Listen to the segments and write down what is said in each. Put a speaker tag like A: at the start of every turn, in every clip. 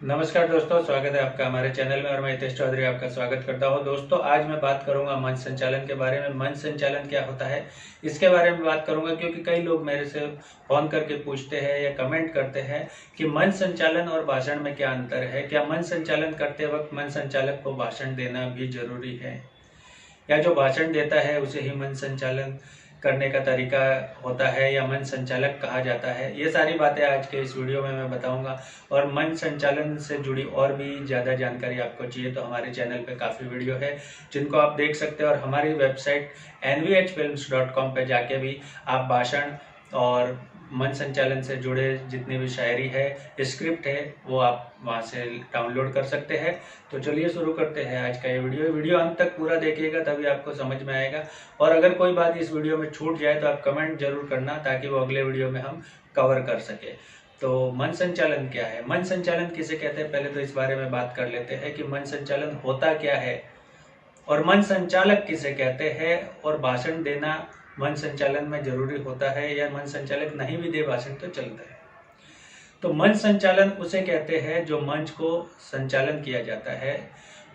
A: नमस्कार दोस्तों, स्वागत है आपका हमारे चैनल में और मैं हितेश चौधरी आपका स्वागत करता हूं। दोस्तों, आज मैं बात करूंगा मंच संचालन के बारे में। मंच संचालन क्या होता है इसके बारे में बात करूंगा, क्योंकि कई लोग मेरे से फोन करके पूछते हैं या कमेंट करते हैं कि मंच संचालन और भाषण में क्या अंतर है। क्या मंच संचालन करते वक्त मंच संचालक को भाषण देना भी जरूरी है, या जो भाषण देता है उसे ही मंच संचालन करने का तरीका होता है या मंच संचालक कहा जाता है। ये सारी बातें आज के इस वीडियो में मैं बताऊंगा। और मंच संचालन से जुड़ी और भी ज़्यादा जानकारी आपको चाहिए तो हमारे चैनल पे काफ़ी वीडियो है जिनको आप देख सकते हैं। और हमारी वेबसाइट nvhfilms.com पे जाके भी आप भाषण और मंच संचालन से जुड़े जितनी भी शायरी है, स्क्रिप्ट है, वो आप वहाँ से डाउनलोड कर सकते हैं। तो चलिए शुरू करते हैं आज का ये वीडियो अंत तक पूरा देखिएगा, तभी आपको समझ में आएगा। और अगर कोई बात इस वीडियो में छूट जाए तो आप कमेंट जरूर करना, ताकि वो अगले वीडियो में हम कवर कर सके। तो मंच संचालन क्या है, मंच संचालन किसे कहते हैं, पहले तो इस बारे में बात कर लेते हैं कि मंच संचालन होता क्या है और मंच संचालक किसे कहते हैं, और भाषण देना मंच संचालन में जरूरी होता है या मंच संचालक नहीं भी दे भाषण तो चलता है। तो मंच संचालन उसे कहते हैं जो मंच को संचालन किया जाता है।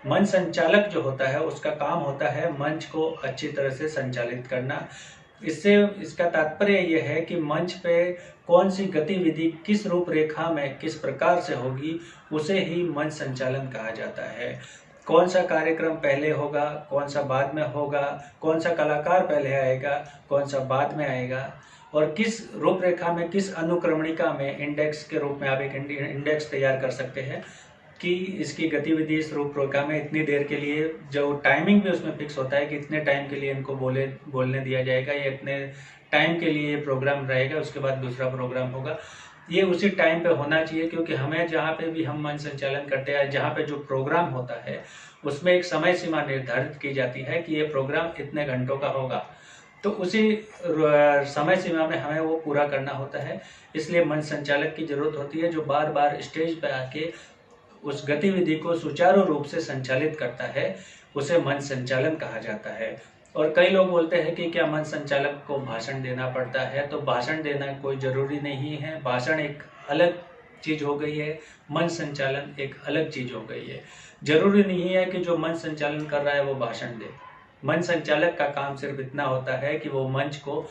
A: मंच संचालक जो होता है उसका काम होता है मंच को अच्छी तरह से संचालित करना। इसका तात्पर्य यह है कि मंच पे कौन सी गतिविधि किस रूपरेखा में किस प्रकार से होगी, उसे ही मंच संचालन कहा जाता है। कौन सा कार्यक्रम पहले होगा, कौन सा बाद में होगा, कौन सा कलाकार पहले आएगा, कौन सा बाद में आएगा, और किस रूपरेखा में, किस अनुक्रमणिका में, इंडेक्स के रूप में आप एक इंडेक्स तैयार कर सकते हैं कि इसकी गतिविधि इस रूपरेखा में इतनी देर के लिए, जो टाइमिंग भी उसमें फिक्स होता है कि इतने टाइम के लिए इनको बोलने दिया जाएगा, या इतने टाइम के लिए प्रोग्राम रहेगा, उसके बाद दूसरा प्रोग्राम होगा। ये उसी टाइम पे होना चाहिए, क्योंकि हमें जहाँ पे भी हम मंच संचालन करते हैं, जहाँ पे जो प्रोग्राम होता है उसमें एक समय सीमा निर्धारित की जाती है कि ये प्रोग्राम इतने घंटों का होगा, तो उसी समय सीमा में हमें वो पूरा करना होता है। इसलिए मंच संचालक की जरूरत होती है जो बार बार स्टेज पे आके उस गतिविधि को सुचारू रूप से संचालित करता है, उसे मंच संचालन कहा जाता है। और कई लोग बोलते हैं कि क्या मंच संचालक को भाषण देना पड़ता है, तो भाषण देना कोई जरूरी नहीं है। भाषण एक अलग चीज हो गई है, मंच संचालन एक अलग चीज हो गई है। जरूरी नहीं है कि जो मंच संचालन कर रहा है वो भाषण दे। मंच संचालक का काम सिर्फ इतना होता है कि वो मंच को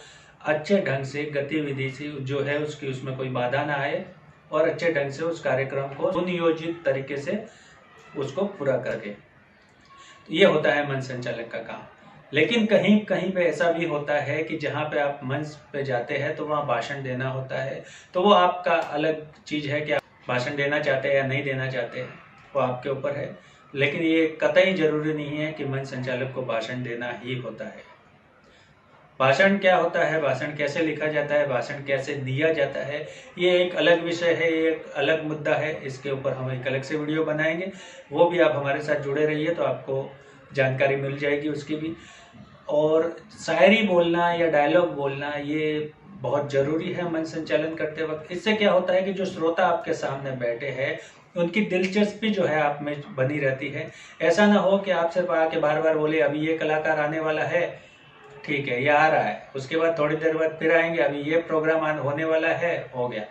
A: अच्छे ढंग से गतिविधि से जो है उसकी उसमें कोई बाधा ना आए, और अच्छे ढंग से उस कार्यक्रम को सुनियोजित तरीके से उसको पूरा करके, ये होता है मंच संचालक का काम। लेकिन कहीं कहीं पे ऐसा भी होता है कि जहाँ पे आप मंच पे जाते हैं तो वहाँ भाषण देना होता है, तो वो आपका अलग चीज है कि आप भाषण देना चाहते हैं या नहीं देना चाहते हैं, वो आपके ऊपर है। लेकिन ये कतई जरूरी नहीं है कि मंच संचालक को भाषण देना ही होता है। भाषण क्या होता है, भाषण कैसे लिखा जाता है, भाषण कैसे दिया जाता है, ये एक अलग विषय है, ये एक अलग मुद्दा है। इसके ऊपर हम एक अलग से वीडियो बनाएंगे, वो भी आप हमारे साथ जुड़े रहिए तो आपको जानकारी मिल जाएगी उसकी भी। और शायरी बोलना या डायलॉग बोलना ये बहुत जरूरी है मंच संचालन करते वक्त। इससे क्या होता है कि जो श्रोता आपके सामने बैठे हैं उनकी दिलचस्पी जो है आप में बनी रहती है। ऐसा ना हो कि आप सिर्फ आके बार बार बोले अभी ये कलाकार आने वाला है, ठीक है, ये आ रहा है, उसके बाद थोड़ी देर बाद फिर आएंगे, अभी ये प्रोग्राम होने वाला है, हो गया।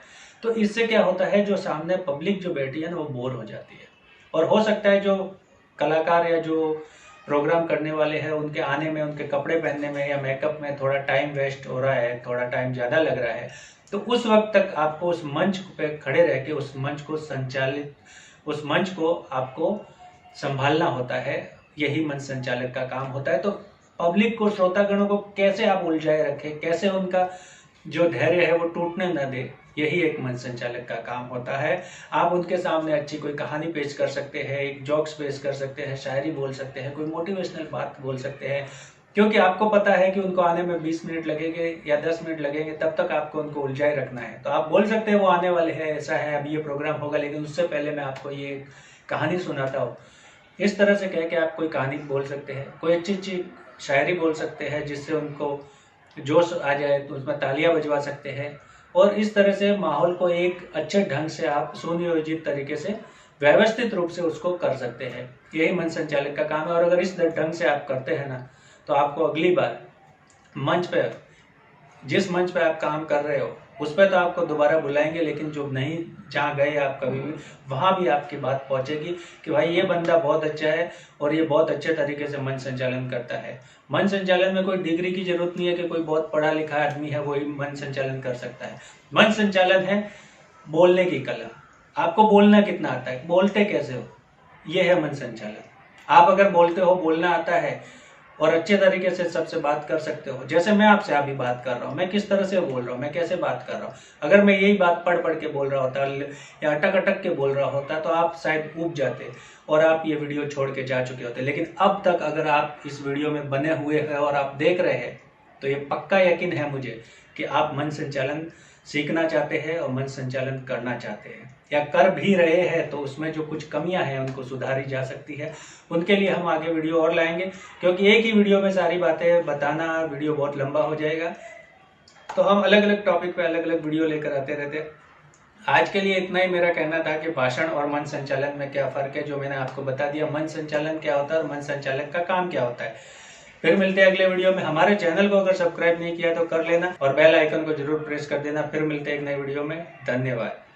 A: तो इससे क्या होता है, जो सामने पब्लिक जो बैठी है ना वो बोर हो जाती है। और हो सकता है जो कलाकार या जो प्रोग्राम करने वाले हैं उनके आने में, उनके कपड़े पहनने में या मेकअप में थोड़ा टाइम वेस्ट हो रहा है, थोड़ा टाइम ज़्यादा लग रहा है, तो उस वक्त तक आपको उस मंच पे खड़े रह के उस मंच को आपको संभालना होता है। यही मंच संचालक का काम होता है। तो पब्लिक को, श्रोतागणों को कैसे आप उलझाए रखें, कैसे उनका जो धैर्य है वो टूटने न दे, यही एक मंच संचालक का काम होता है। आप उनके सामने अच्छी कोई कहानी पेश कर सकते हैं, एक जोक्स पेश कर सकते हैं, शायरी बोल सकते हैं, कोई मोटिवेशनल बात बोल सकते हैं, क्योंकि आपको पता है कि उनको आने में 20 मिनट लगेंगे या 10 मिनट लगेंगे, तब तक आपको उनको उलझाए रखना है। तो आप बोल सकते हैं वो आने वाले हैं, ऐसा है, अभी ये प्रोग्राम होगा, लेकिन उससे पहले मैं आपको ये कहानी सुनाता हूँ। इस तरह से कह के आप कोई कहानी बोल सकते हैं, कोई अच्छी शायरी बोल सकते हैं जिससे उनको जोश आ जाए, तो उसमें तालियां बजवा सकते हैं। और इस तरह से माहौल को एक अच्छे ढंग से आप सुनियोजित तरीके से व्यवस्थित रूप से उसको कर सकते हैं। यही मंच संचालक का काम है। और अगर इस ढंग से आप करते हैं ना, तो आपको अगली बार मंच पे जिस मंच पे आप काम कर रहे हो उस पर तो आपको दोबारा बुलाएंगे, लेकिन जो नहीं जहाँ गए आप कभी भी, वहां भी आपकी बात पहुंचेगी कि भाई ये बंदा बहुत अच्छा है और ये बहुत अच्छे तरीके से मंच संचालन करता है। मंच संचालन में कोई डिग्री की जरूरत नहीं है कि कोई बहुत पढ़ा लिखा आदमी है वही मंच संचालन कर सकता है। मंच संचालन है बोलने की कला। आपको बोलना कितना आता है, बोलते कैसे हो, ये है मंच संचालन। आप अगर बोलते हो, बोलना आता है और अच्छे तरीके से सबसे बात कर सकते हो, जैसे मैं आपसे अभी बात कर रहा हूँ, मैं किस तरह से बोल रहा हूँ, मैं कैसे बात कर रहा हूँ। अगर मैं यही बात पढ़ पढ़ के बोल रहा होता या अटक अटक के बोल रहा होता तो आप शायद ऊब जाते और आप ये वीडियो छोड़ के जा चुके होते। लेकिन अब तक अगर आप इस वीडियो में बने हुए हैं और आप देख रहे हैं तो ये पक्का यकीन है मुझे कि आप मंच संचालन सीखना चाहते हैं और मंच संचालन करना चाहते हैं या कर भी रहे हैं, तो उसमें जो कुछ कमियां हैं उनको सुधारी जा सकती है। उनके लिए हम आगे वीडियो और लाएंगे, क्योंकि एक ही वीडियो में सारी बातें बताना वीडियो बहुत लंबा हो जाएगा। तो हम अलग अलग टॉपिक पे अलग अलग वीडियो लेकर आते रहते हैं। आज के लिए इतना ही मेरा कहना था कि भाषण और मंच संचालन में क्या फर्क है, जो मैंने आपको बता दिया। मंच संचालन क्या होता है और मंच संचालक का काम क्या होता है। फिर मिलते हैं अगले वीडियो में। हमारे चैनल को अगर सब्सक्राइब नहीं किया तो कर लेना और बेल आइकन को जरूर प्रेस कर देना। फिर मिलते हैं एक नए वीडियो में। धन्यवाद।